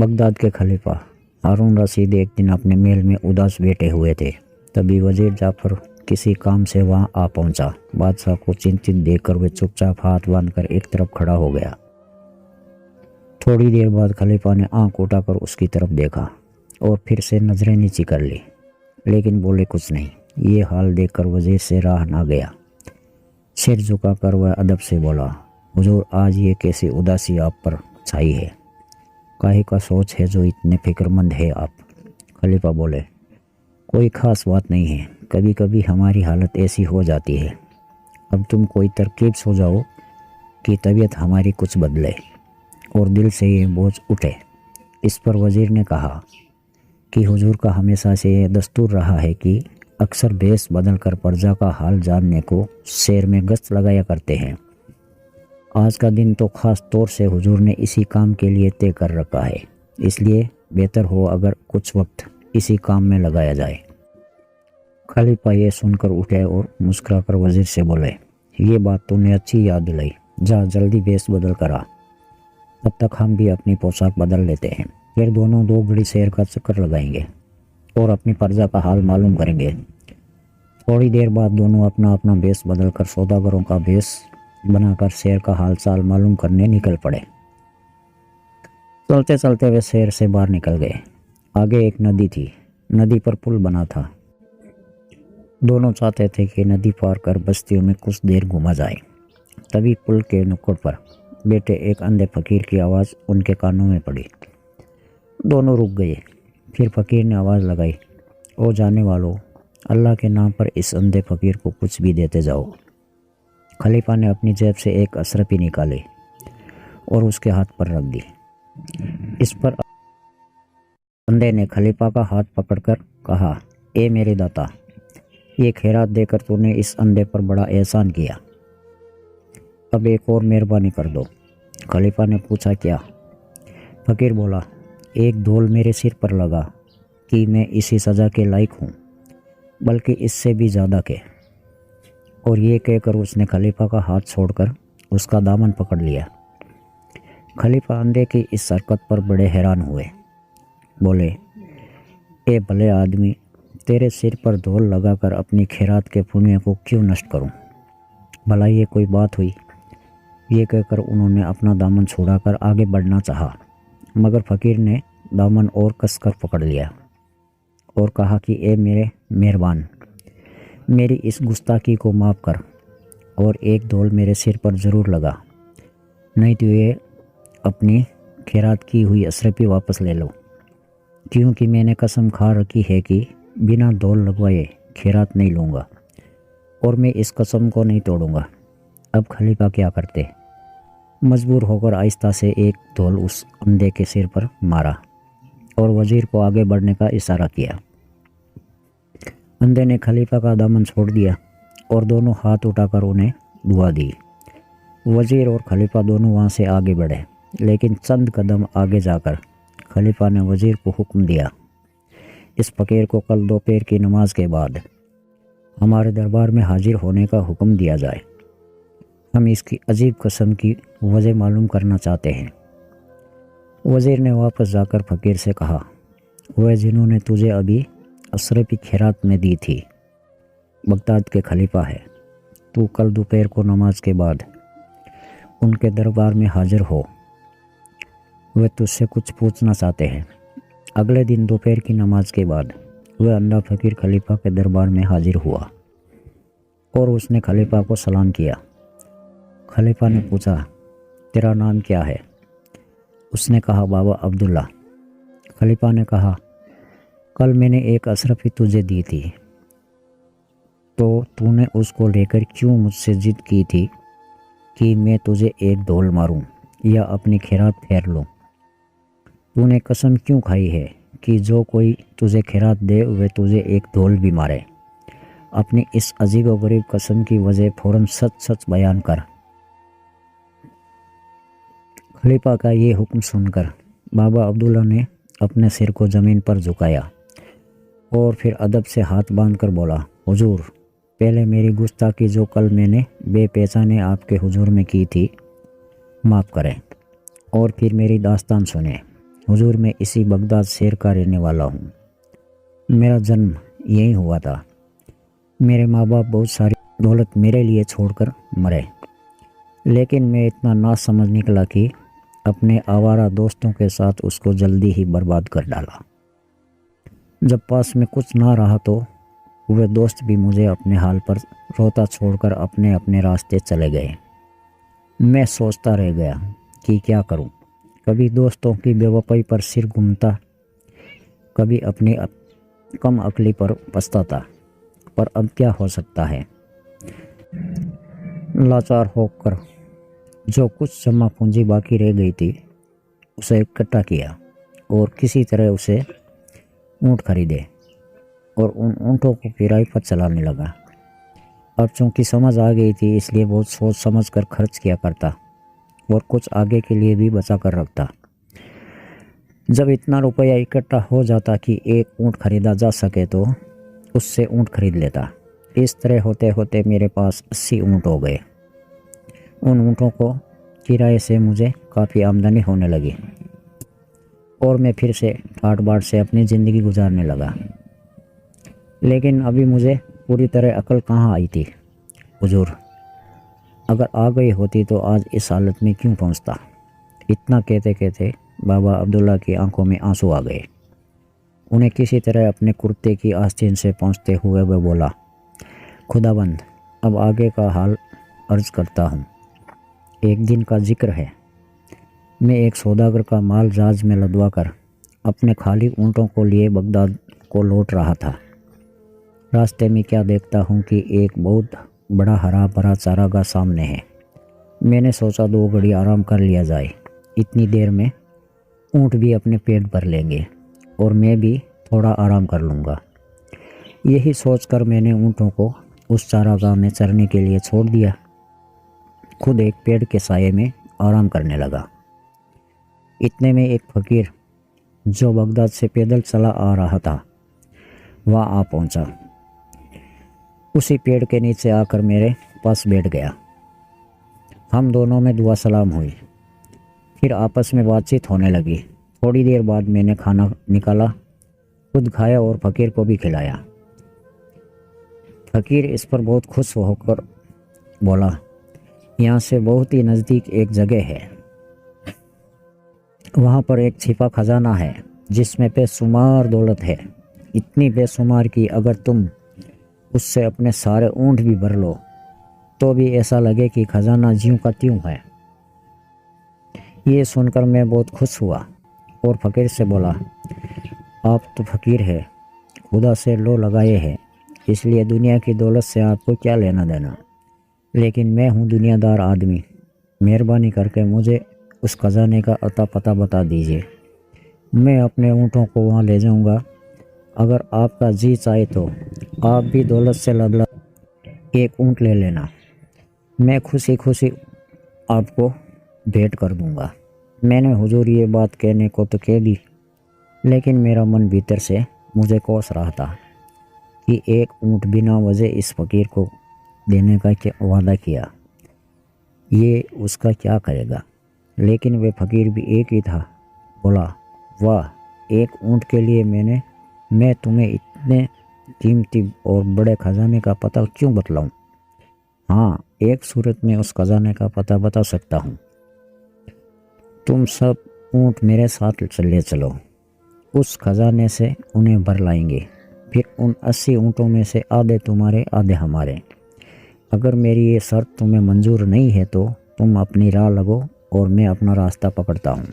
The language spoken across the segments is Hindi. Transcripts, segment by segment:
बगदाद के खलीफा हारून रशीद एक दिन अपने महल में उदास बैठे हुए थे। तभी वजीर जाफर किसी काम से वहां आ पहुंचा। बादशाह को चिंतित देखकर वे चुपचाप हाथ बांधकर एक तरफ खड़ा हो गया। थोड़ी देर बाद खलीफा ने आंख उठाकर उसकी तरफ देखा और फिर से नजरें नीची कर ली, लेकिन बोले कुछ नहीं। ये हाल देखकर वजीर से राह ना गया। सिर झुकाकर वह अदब से बोला, हुजूर, आज ये कैसी उदासी आप पर छाई है? काहे का सोच है जो इतने फिक्रमंद है आप? खलीफा बोले, कोई खास बात नहीं है, कभी कभी हमारी हालत ऐसी हो जाती है। अब तुम कोई तरकीब सुझाओ कि तबीयत हमारी कुछ बदले और दिल से ये बोझ उठे। इस पर वजीर ने कहा कि हुजूर का हमेशा से ये दस्तूर रहा है कि अक्सर भेष बदल कर प्रजा का हाल जानने को शहर में गश्त लगाया करते हैं। आज का दिन तो खास तौर से हुजूर ने इसी काम के लिए तय कर रखा है, इसलिए बेहतर हो अगर कुछ वक्त इसी काम में लगाया जाए। खलीफा ये सुनकर उठे और मुस्कुराकर वजीर से बोले, ये बात तूने अच्छी याद दिलाई, जा जल्दी भेष बदल करा। तब तक हम भी अपनी पोशाक बदल लेते हैं, फिर दोनों 2 घड़ी शहर का चक्कर लगाएंगे और अपनी प्रजा का हाल मालूम करेंगे। थोड़ी देर बाद दोनों अपना अपना भेष बदलकर सौदागरों का भेष बनाकर शहर का हाल चाल मालूम करने निकल पड़े। चलते चलते वे शहर से बाहर निकल गए। आगे एक नदी थी, नदी पर पुल बना था। दोनों चाहते थे कि नदी पार कर बस्तियों में कुछ देर घुमा जाए। तभी पुल के नुक्कड़ पर बैठे एक अंधे फकीर की आवाज़ उनके कानों में पड़ी। दोनों रुक गए। फिर फकीर ने आवाज़ लगाई, ओ जाने वालों, अल्लाह के नाम पर इस अंधे फकीर को कुछ भी देते जाओ। खलीफा ने अपनी जेब से एक अशरफी निकाली और उसके हाथ पर रख दी। इस पर अंधे ने खलीफा का हाथ पकड़कर कहा, ए मेरे दाता, ये खैरात देकर तूने इस अंधे पर बड़ा एहसान किया, अब एक और मेहरबानी कर दो। खलीफा ने पूछा, क्या? फकीर बोला, एक धौल मेरे सिर पर लगा कि मैं इसी सज़ा के लायक हूँ, बल्कि इससे भी ज़्यादा के। और ये कहकर उसने खलीफा का हाथ छोड़कर उसका दामन पकड़ लिया। खलीफा अंधे की इस हरकत पर बड़े हैरान हुए। बोले, ए भले आदमी, तेरे सिर पर धौल लगाकर अपनी खैरात के पुण्य को क्यों नष्ट करूं? भला ये कोई बात हुई? ये कहकर उन्होंने अपना दामन छुड़ाकर आगे बढ़ना चाहा, मगर फ़कीर ने दामन और कसकर पकड़ लिया और कहा कि ए मेरे मेहरबान, मेरी इस गुस्ताखी को माफ़ कर और एक धौल मेरे सिर पर ज़रूर लगा, नहीं तो ये अपनी खैरात की हुई अशरफी वापस ले लो, क्योंकि मैंने कसम खा रखी है कि बिना धौल लगवाए खैरात नहीं लूँगा और मैं इस कसम को नहीं तोड़ूँगा। अब खलीफा क्या करते? मजबूर होकर आहिस्ता से एक धौल उस अंधे के सिर पर मारा और वजीर को आगे बढ़ने का इशारा किया। अंधे ने खलीफा का दामन छोड़ दिया और दोनों हाथ उठाकर उन्हें दुआ दी। वजीर और खलीफा दोनों वहां से आगे बढ़े, लेकिन चंद कदम आगे जाकर खलीफा ने वजीर को हुक्म दिया, इस फ़कीर को कल दोपहर की नमाज के बाद हमारे दरबार में हाजिर होने का हुक्म दिया जाए। हम इसकी अजीब कसम की वजह मालूम करना चाहते हैं। वजीर ने वापस जाकर फ़कीर से कहा, वह जिन्होंने तुझे अभी अशरफी खैरात में दी थी बगदाद के खलीफा है। तू कल दोपहर को नमाज के बाद उनके दरबार में हाजिर हो, वे तुझसे कुछ पूछना चाहते हैं। अगले दिन दोपहर की नमाज के बाद वह अंधा फ़कीर खलीफा के दरबार में हाजिर हुआ और उसने खलीफा को सलाम किया। खलीफा ने पूछा, तेरा नाम क्या है? उसने कहा, बाबा अब्दुल्ला। खलीफा ने कहा, कल मैंने एक अशरफी तुझे दी थी, तो तूने उसको लेकर क्यों मुझसे जिद की थी कि मैं तुझे एक धौल मारूं या अपनी खैरात फेर लूं? तूने कसम क्यों खाई है कि जो कोई तुझे खैरात दे वह तुझे एक धौल भी मारे? अपनी इस अजीब व गरीब कसम की वजह फौरन सच सच बयान कर। खलीफा का ये हुक्म सुनकर बाबा अब्दुल्ला ने अपने सिर को ज़मीन पर झुकाया और फिर अदब से हाथ बांधकर बोला, हुजूर, पहले मेरी गुस्ताखी जो कल मैंने बेपहचाने आपके हुजूर में की थी माफ़ करें, और फिर मेरी दास्तान सुने। हुजूर, मैं इसी बगदाद शहर का रहने वाला हूँ। मेरा जन्म यहीं हुआ था। मेरे माँ बाप बहुत सारी दौलत मेरे लिए छोड़कर मरे, लेकिन मैं इतना ना समझ निकला कि अपने आवारा दोस्तों के साथ उसको जल्दी ही बर्बाद कर डाला। जब पास में कुछ ना रहा तो वे दोस्त भी मुझे अपने हाल पर रोता छोड़कर अपने अपने रास्ते चले गए। मैं सोचता रह गया कि क्या करूं। कभी दोस्तों की बेवफाई पर सिर घूमता, कभी अपनी कम अक्ली पर पछताता, पर अब क्या हो सकता है। लाचार होकर जो कुछ जमा पूंजी बाकी रह गई थी उसे इकट्ठा किया और किसी तरह उसे ऊँट खरीदे और उन ऊँटों को किराए पर चलाने लगा। अब चूंकि समझ आ गई थी इसलिए बहुत सोच समझ कर खर्च किया करता और कुछ आगे के लिए भी बचा कर रखता। जब इतना रुपया इकट्ठा हो जाता कि एक ऊँट खरीदा जा सके तो उससे ऊँट खरीद लेता। इस तरह होते होते मेरे पास 80 ऊँट हो गए। उन ऊँटों को किराए से मुझे काफ़ी आमदनी होने लगी और मैं फिर से ठाट बाट से अपनी ज़िंदगी गुजारने लगा। लेकिन अभी मुझे पूरी तरह अकल कहाँ आई थी। हुजूर, अगर आ गई होती तो आज इस हालत में क्यों पहुँचता। इतना कहते कहते बाबा अब्दुल्ला की आंखों में आंसू आ गए। उन्हें किसी तरह अपने कुर्ते की आस्तीन से पहुँचते हुए वह बोला, खुदाबंद, अब आगे का हाल अर्ज करता हूँ। एक दिन का जिक्र है, मैं एक सौदागर का माल जहाज में लदवा कर अपने खाली ऊँटों को लिए बगदाद को लौट रहा था। रास्ते में क्या देखता हूँ कि एक बहुत बड़ा हरा भरा चारागाह सामने है। मैंने सोचा 2 घड़ी आराम कर लिया जाए। इतनी देर में ऊँट भी अपने पेट भर लेंगे और मैं भी थोड़ा आराम कर लूँगा। यही सोचकर मैंने ऊँटों को उस चारागाह में चरने के लिए छोड़ दिया। खुद एक पेड़ के साये में आराम करने लगा। इतने में एक फकीर जो बगदाद से पैदल चला आ रहा था वहाँ आ पहुँचा। उसी पेड़ के नीचे आकर मेरे पास बैठ गया। हम दोनों में दुआ सलाम हुई, फिर आपस में बातचीत होने लगी। थोड़ी देर बाद मैंने खाना निकाला, खुद खाया और फकीर को भी खिलाया। फकीर इस पर बहुत खुश होकर बोला, यहाँ से बहुत ही नज़दीक एक जगह है, वहाँ पर एक छिपा खजाना है जिसमें बेशुमार दौलत है। इतनी बेशुमार कि अगर तुम उससे अपने सारे ऊँट भी भर लो तो भी ऐसा लगे कि खजाना ज्यों का त्यों है। ये सुनकर मैं बहुत खुश हुआ और फकीर से बोला, आप तो फकीर है, खुदा से लो लगाए हैं, इसलिए दुनिया की दौलत से आपको क्या लेना देना। लेकिन मैं हूँ दुनियादार आदमी, मेहरबानी करके मुझे उस खजाने का अता पता बता दीजिए। मैं अपने ऊँटों को वहाँ ले जाऊँगा। अगर आपका जी चाहे तो आप भी दौलत से लद एक ऊँट ले लेना। मैं खुशी खुशी आपको भेंट कर दूँगा। मैंने हुजूर ये बात कहने को तो कह दी, लेकिन मेरा मन भीतर से मुझे कोस रहा था कि एक ऊँट बिना वजह इस फकीर को देने का क्या वादा किया, ये उसका क्या करेगा। लेकिन वह फकीर भी एक ही था। बोला, वाह, एक ऊँट के लिए मैं तुम्हें इतने कीमती और बड़े खजाने का पता क्यों बतलाऊं। हाँ, एक सूरत में उस खजाने का पता बता सकता हूँ। तुम सब ऊँट मेरे साथ चले चलो, उस खजाने से उन्हें भर लाएंगे। फिर उन 80 ऊँटों में से आधे तुम्हारे आधे हमारे। अगर मेरी ये शर्त तुम्हें मंजूर नहीं है तो तुम अपनी राह लगो और मैं अपना रास्ता पकड़ता हूँ।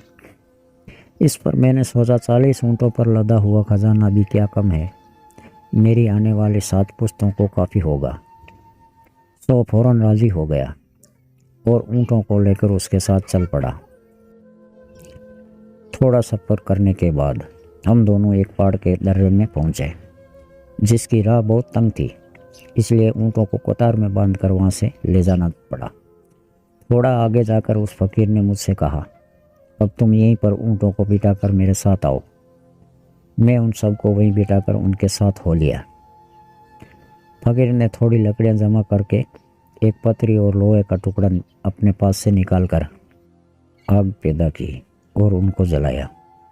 इस पर मैंने सोचा 40 ऊँटों पर लदा हुआ खजाना भी क्या कम है, मेरी आने वाली 7 पुश्तों को काफ़ी होगा। तो फौरन राज़ी हो गया और ऊँटों को लेकर उसके साथ चल पड़ा। थोड़ा सफ़र करने के बाद हम दोनों एक पहाड़ के दर्रे में पहुँचे, जिसकी राह बहुत तंग थी, इसलिए ऊँटों को कतार में बांधकर वहाँ से ले जाना पड़ा। थोड़ा आगे जाकर उस फकीर ने मुझसे कहा, अब तुम यहीं पर ऊँटों को बिठाकर मेरे साथ आओ। मैं उन सबको वहीं बिठाकर उनके साथ हो लिया। फकीर ने थोड़ी लकड़ियाँ जमा करके एक पतरी और लोहे का टुकड़ा अपने पास से निकालकर आग पैदा की और उनको जलाया।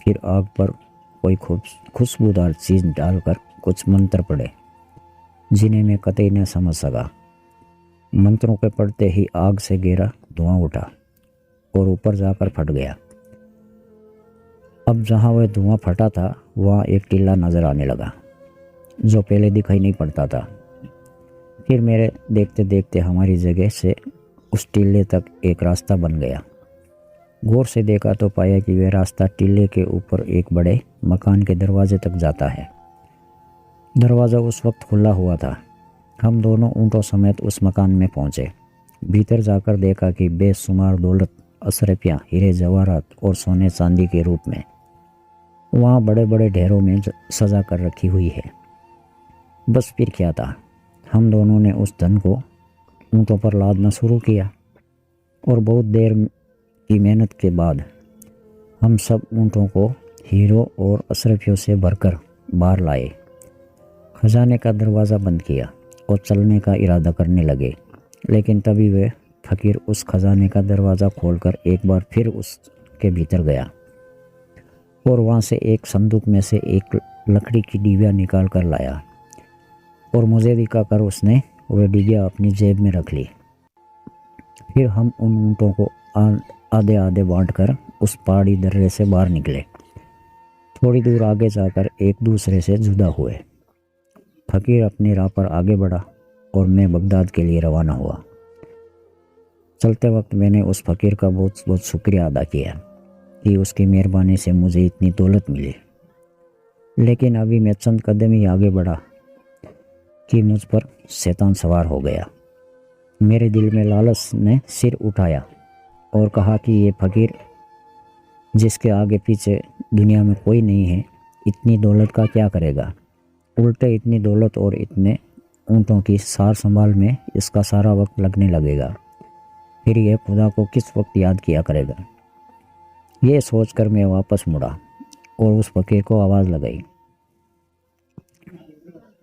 फिर आग पर कोई खुशबूदार चीज़ डालकर कुछ मंत्र पढ़े जिन्हें मैं कतई न समझ सका। मंत्रों के पढ़ते ही आग से गहरा धुआं उठा और ऊपर जाकर फट गया। अब जहाँ वह धुआं फटा था वहाँ एक टीला नजर आने लगा जो पहले दिखाई नहीं पड़ता था। फिर मेरे देखते देखते हमारी जगह से उस टीले तक एक रास्ता बन गया। गौर से देखा तो पाया कि वह रास्ता टीले के ऊपर एक बड़े मकान के दरवाजे तक जाता है। दरवाज़ा उस वक्त खुला हुआ था। हम दोनों ऊँटों समेत उस मकान में पहुँचे। भीतर जाकर देखा कि बेशुमार दौलत, अशरफियाँ, हीरे जवाहरात और सोने चांदी के रूप में वहाँ बड़े बड़े ढेरों में सजा कर रखी हुई है। बस फिर क्या था, हम दोनों ने उस धन को ऊँटों पर लादना शुरू किया और बहुत देर की मेहनत के बाद हम सब ऊँटों को हीरों और अशरफियों से भरकर बाहर लाए। खजाने का दरवाज़ा बंद किया और चलने का इरादा करने लगे, लेकिन तभी वह फकीर उस खजाने का दरवाज़ा खोलकर एक बार फिर उसके भीतर गया और वहाँ से एक संदूक में से एक लकड़ी की डिबिया निकाल कर लाया और मुझे दिखाकर उसने वह डिबिया अपनी जेब में रख ली। फिर हम उन ऊँटों को आधे आधे बांटकर उस पहाड़ी दर्रे से बाहर निकले। थोड़ी दूर आगे जाकर एक दूसरे से जुदा हुए। फकीर अपनी राह पर आगे बढ़ा और मैं बगदाद के लिए रवाना हुआ। चलते वक्त मैंने उस फकीर का बहुत बहुत शुक्रिया अदा किया कि उसकी मेहरबानी से मुझे इतनी दौलत मिली। लेकिन अभी मैं चंद कदम ही आगे बढ़ा कि मुझ पर शैतान सवार हो गया। मेरे दिल में लालच ने सिर उठाया और कहा कि ये फकीर जिसके आगे पीछे दुनिया में कोई नहीं है, इतनी दौलत का क्या करेगा। उल्टे इतनी दौलत और इतने ऊँटों की सार संभाल में इसका सारा वक्त लगने लगेगा। फिर यह खुदा को किस वक्त याद किया करेगा। ये सोचकर मैं वापस मुड़ा और उस फकीर को आवाज़ लगाई।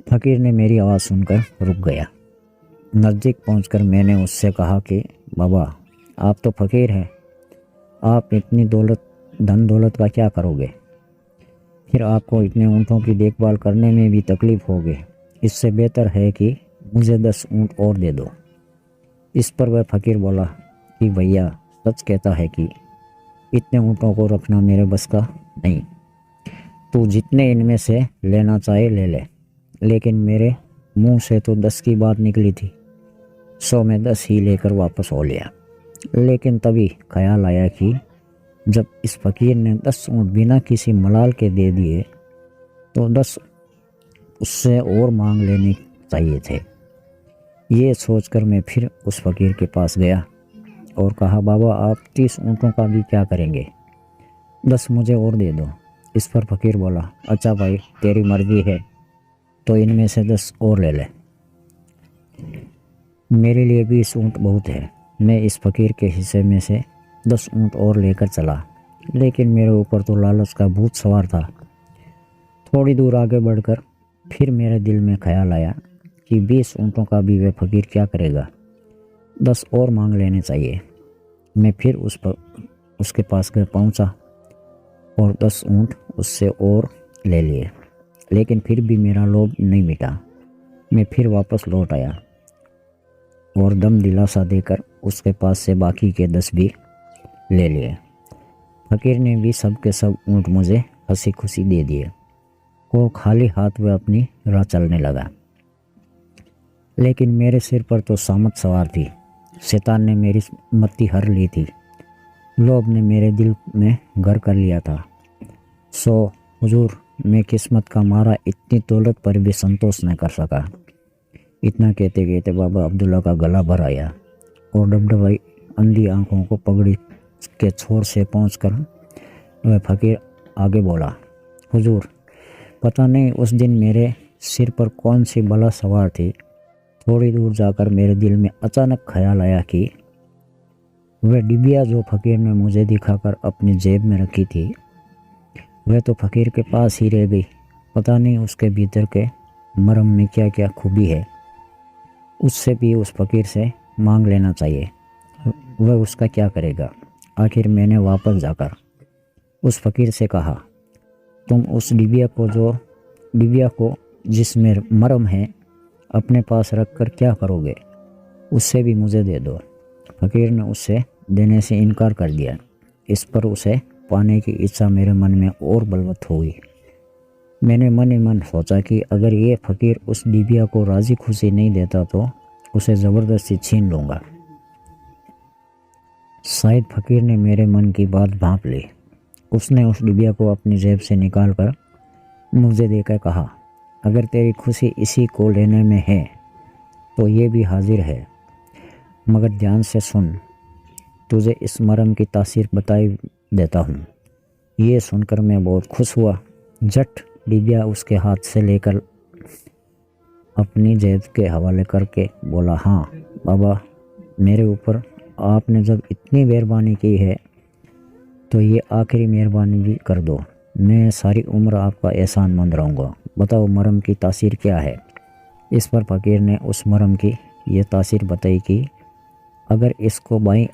फकीर ने मेरी आवाज़ सुनकर रुक गया। नज़दीक पहुंचकर मैंने उससे कहा कि बाबा, आप तो फकीर हैं, आप इतनी धन दौलत का क्या करोगे। फिर आपको इतने ऊँटों की देखभाल करने में भी तकलीफ़ होगी। इससे बेहतर है कि मुझे 10 ऊँट और दे दो। इस पर वह फकीर बोला कि भैया, सच कहता है कि इतने ऊँटों को रखना मेरे बस का नहीं। तू जितने इनमें से लेना चाहे ले ले, लेकिन मेरे मुंह से तो 10 की बात निकली थी, सो मैं 10 ही लेकर वापस हो लिया। लेकिन तभी ख्याल आया कि जब इस फकीर ने 10 ऊँट बिना किसी मलाल के दे दिए तो 10 उससे और मांग लेने चाहिए थे। ये सोचकर मैं फिर उस फकीर के पास गया और कहा, बाबा, आप 30 ऊँटों का भी क्या करेंगे, 10 मुझे और दे दो। इस पर फकीर बोला, अच्छा भाई, तेरी मर्जी है तो इनमें से 10 और ले ले। मेरे लिए 20 ऊँट बहुत है। मैं इस फकीर के हिस्से में से 10 ऊँट और लेकर चला, लेकिन मेरे ऊपर तो लालच का भूत सवार था। थोड़ी दूर आगे बढ़कर फिर मेरे दिल में ख्याल आया कि 20 ऊँटों का भी वह फकीर क्या करेगा, 10 और मांग लेने चाहिए। मैं फिर उसके पास पहुंचा और 10 ऊँट उससे और ले लिए, लेकिन फिर भी मेरा लोभ नहीं मिटा। मैं फिर वापस लौट आया और दम दिलासा देकर उसके पास से बाकी के 10 भी ले लिए। फकीर ने भी सब के सब ऊँट मुझे हंसी खुशी दे दिए और खाली हाथ वह अपनी राह चलने लगा। लेकिन मेरे सिर पर तो सामत सवार थी। शैतान ने मेरी मत्ती हर ली थी। लोभ ने मेरे दिल में घर कर लिया था। सो हुजूर, मैं किस्मत का मारा इतनी दौलत पर भी संतोष न कर सका। इतना कहते कहते बाबा अब्दुल्ला का गला भर आया और डबडबाई अंधी आंखों को पगड़ी के छोर से पहुंचकर वह फकीर आगे बोला, हुजूर, पता नहीं उस दिन मेरे सिर पर कौन सी बला सवार थी। थोड़ी दूर जाकर मेरे दिल में अचानक ख्याल आया कि वह डिबिया जो फकीर ने मुझे दिखाकर अपनी जेब में रखी थी, वह तो फकीर के पास ही रह गई। पता नहीं उसके भीतर के मरम में क्या क्या खूबी है। उससे भी उस फकीर से मांग लेना चाहिए, वह उसका क्या करेगा। आखिर मैंने वापस जाकर उस फकीर से कहा, तुम उस डिबिया को जिसमें मरम है अपने पास रख कर क्या करोगे? उससे भी मुझे दे दो। फ़कीर ने उससे देने से इनकार कर दिया। इस पर उसे पाने की इच्छा मेरे मन में और बलवत हो गई। मैंने मन ही मन सोचा कि अगर ये फ़कीर उस डिबिया को राज़ी खुशी नहीं देता तो उसे ज़बरदस्ती छीन लूँगा। शायद फ़कीर ने मेरे मन की बात भांप ली। उसने उस डिबिया को अपनी जेब से निकाल कर मुझे देकर कहा, अगर तेरी खुशी इसी को लेने में है तो ये भी हाजिर है, मगर ध्यान से सुन, तुझे इस मरम की तासीर बताई देता हूँ। ये सुनकर मैं बहुत खुश हुआ। झट डिबिया उसके हाथ से लेकर अपनी जेब के हवाले करके बोला, हाँ बाबा, मेरे ऊपर आपने जब इतनी मेहरबानी की है तो ये आखिरी मेहरबानी भी कर दो। मैं सारी उम्र आपका एहसानमंद रहूँगा। बताओ मरम की तासीर क्या है? इस पर फ़कीर ने उस मरम की ये तासीर बताई कि अगर इसको बाईं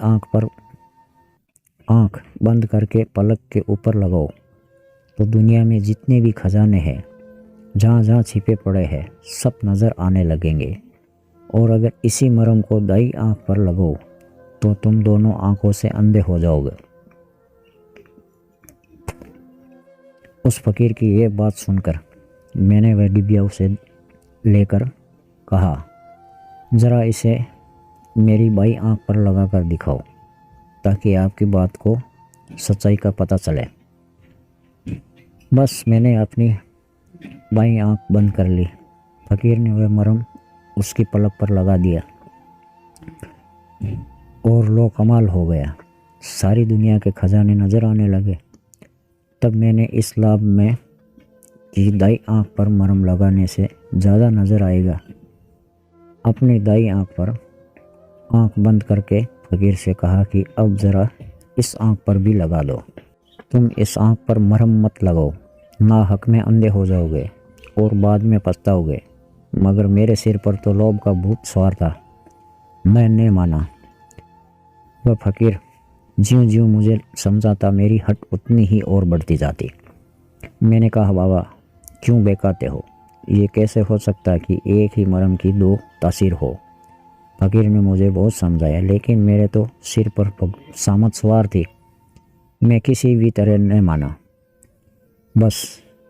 आँख बंद करके पलक के ऊपर लगाओ तो दुनिया में जितने भी खजाने हैं, जहाँ जहाँ छिपे पड़े हैं, सब नज़र आने लगेंगे। और अगर इसी मरम को दाईं आँख पर लगाओ तो तुम दोनों आँखों से अंधे हो जाओगे। उस फ़कीर की ये बात सुनकर मैंने वह डिबिया उसे लेकर कहा, ज़रा इसे मेरी बाईं आँख पर लगा कर दिखाओ ताकि आपकी बात को सच्चाई का पता चले। बस मैंने अपनी बाईं आँख बंद कर ली। फ़कीर ने वह मरम उसकी पलक पर लगा दिया और लो कमाल हो गया, सारी दुनिया के खजाने नज़र आने लगे। तब मैंने इस लाभ में कि दाईं आँख पर मरम लगाने से ज़्यादा नज़र आएगा, अपनी दाईं आँख पर आँख बंद करके फ़कीर से कहा कि अब ज़रा इस आँख पर भी लगा दो। तुम इस आँख पर मरहम मत लगाओ, ना हक में अंधे हो जाओगे और बाद में पछताओगे। मगर मेरे सिर पर तो लोभ का भूत सवार था, मैंने माना। वह फ़कीर ज्यों ज्यों मुझे समझाता मेरी हट उतनी ही और बढ़ती जाती। मैंने कहा, बाबा क्यों बेकाते हो? ये कैसे हो सकता कि एक ही मरहम की दो तासीर हो? फ़कीर ने मुझे बहुत समझाया, लेकिन मेरे तो सिर पर सामत सवार थी। मैं किसी भी तरह न माना। बस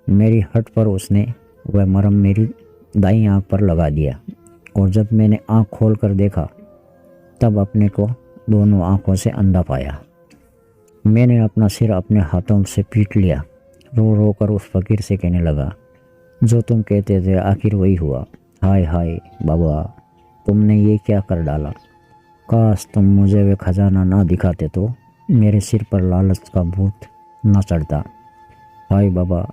मेरी हट पर उसने वह मरहम मेरी दाईं आँख पर लगा दिया और जब मैंने आँख खोल कर देखा तब अपने को दोनों आँखों से अंधा पाया। मैंने अपना सिर अपने हाथों से पीट लिया, रो रो कर उस फ़कीर से कहने लगा, जो तुम कहते थे आखिर वही हुआ। हाय हाय बाबा, तुमने ये क्या कर डाला? काश तुम मुझे वे खजाना ना दिखाते तो मेरे सिर पर लालच का भूत ना चढ़ता। हाय बाबा,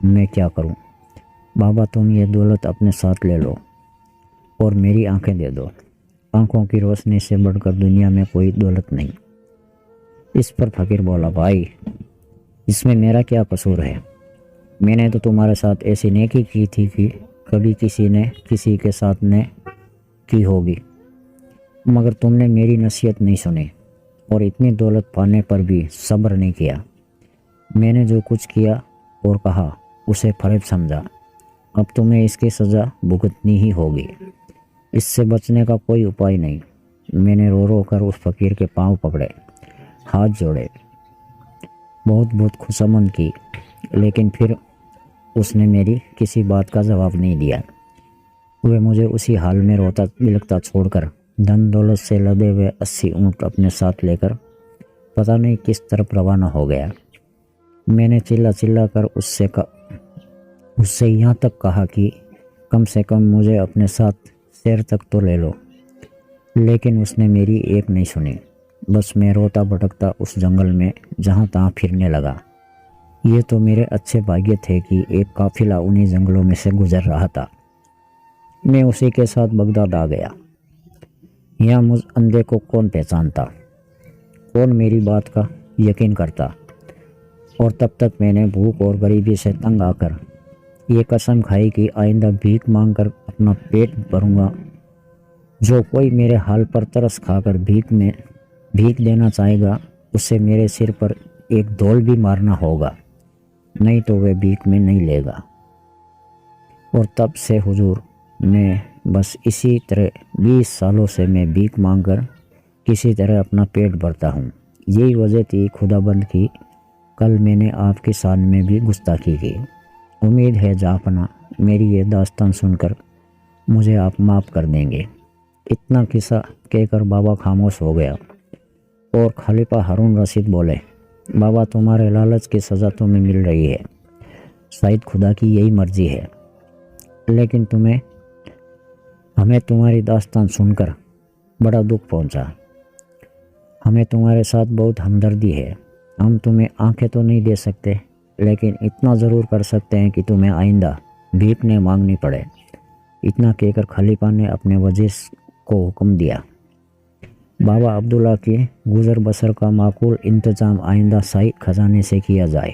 मैं क्या करूं? बाबा तुम ये दौलत अपने साथ ले लो और मेरी आंखें दे दो। आंखों की रोशनी से बढ़कर दुनिया में कोई दौलत नहीं। इस पर फ़कीर बोला, भाई इसमें मेरा क्या कसूर है? मैंने तो तुम्हारे साथ ऐसी नेकी की थी कि कभी किसी ने किसी के साथ न की होगी, मगर तुमने मेरी नसीहत नहीं सुनी और इतनी दौलत पाने पर भी सब्र नहीं किया। मैंने जो कुछ किया और कहा उसे फर्ज समझा। अब तुम्हें इसकी सज़ा भुगतनी ही होगी, इससे बचने का कोई उपाय नहीं। मैंने रो रो कर उस फ़कीर के पांव पकड़े, हाथ जोड़े, बहुत बहुत खुशामद की, लेकिन फिर उसने मेरी किसी बात का जवाब नहीं दिया। वह मुझे उसी हाल में रोता बिलखता छोड़कर धन दौलत से लदे हुए 80 ऊँट अपने साथ लेकर पता नहीं किस तरफ रवाना हो गया। मैंने चिल्ला चिल्ला कर उससे यहाँ तक कहा कि कम से कम मुझे अपने साथ शहर तक तो ले लो, लेकिन उसने मेरी एक नहीं सुनी। बस मैं रोता भटकता उस जंगल में जहाँ तहाँ फिरने लगा। ये तो मेरे अच्छे भाग्य थे कि एक काफिला उन्हीं जंगलों में से गुजर रहा था। मैं उसी के साथ बगदाद आ गया। यहाँ मुझ अंधे को कौन पहचानता, कौन मेरी बात का यकीन करता? और तब तक मैंने भूख और गरीबी से तंग आकर ये कसम खाई कि आइंदा भीख मांगकर अपना पेट भरूंगा। जो कोई मेरे हाल पर तरस खाकर भीख देना चाहेगा उसे मेरे सिर पर एक धौल भी मारना होगा। नहीं तो वह भीख में नहीं लेगा। और तब से हुजूर मैं बस इसी तरह 20 सालों से मैं भीख मांगकर किसी तरह अपना पेट भरता हूँ। यही वजह थी खुदाबंद की कल मैंने आपके शान में भी गुस्ताखी की। उम्मीद है जाफना मेरी ये दास्तान सुनकर मुझे आप माफ़ कर देंगे। इतना किस्सा कहकर बाबा खामोश हो गया और खलीफा हारून रशीद बोले, बाबा तुम्हारे लालच की सज़ा तुम्हें मिल रही है, शायद खुदा की यही मर्जी है, लेकिन हमें तुम्हारी दास्तान सुनकर बड़ा दुख पहुंचा। हमें तुम्हारे साथ बहुत हमदर्दी है। हम तुम्हें आंखें तो नहीं दे सकते, लेकिन इतना ज़रूर कर सकते हैं कि तुम्हें आइंदा भीख न मांगनी पड़े। इतना कहकर खलीफा ने अपने वजीर को हुक्म दिया, बाबा अब्दुल्ला की गुजर बसर का माकूल इंतज़ाम आइंदा शाही खजाने से किया जाए।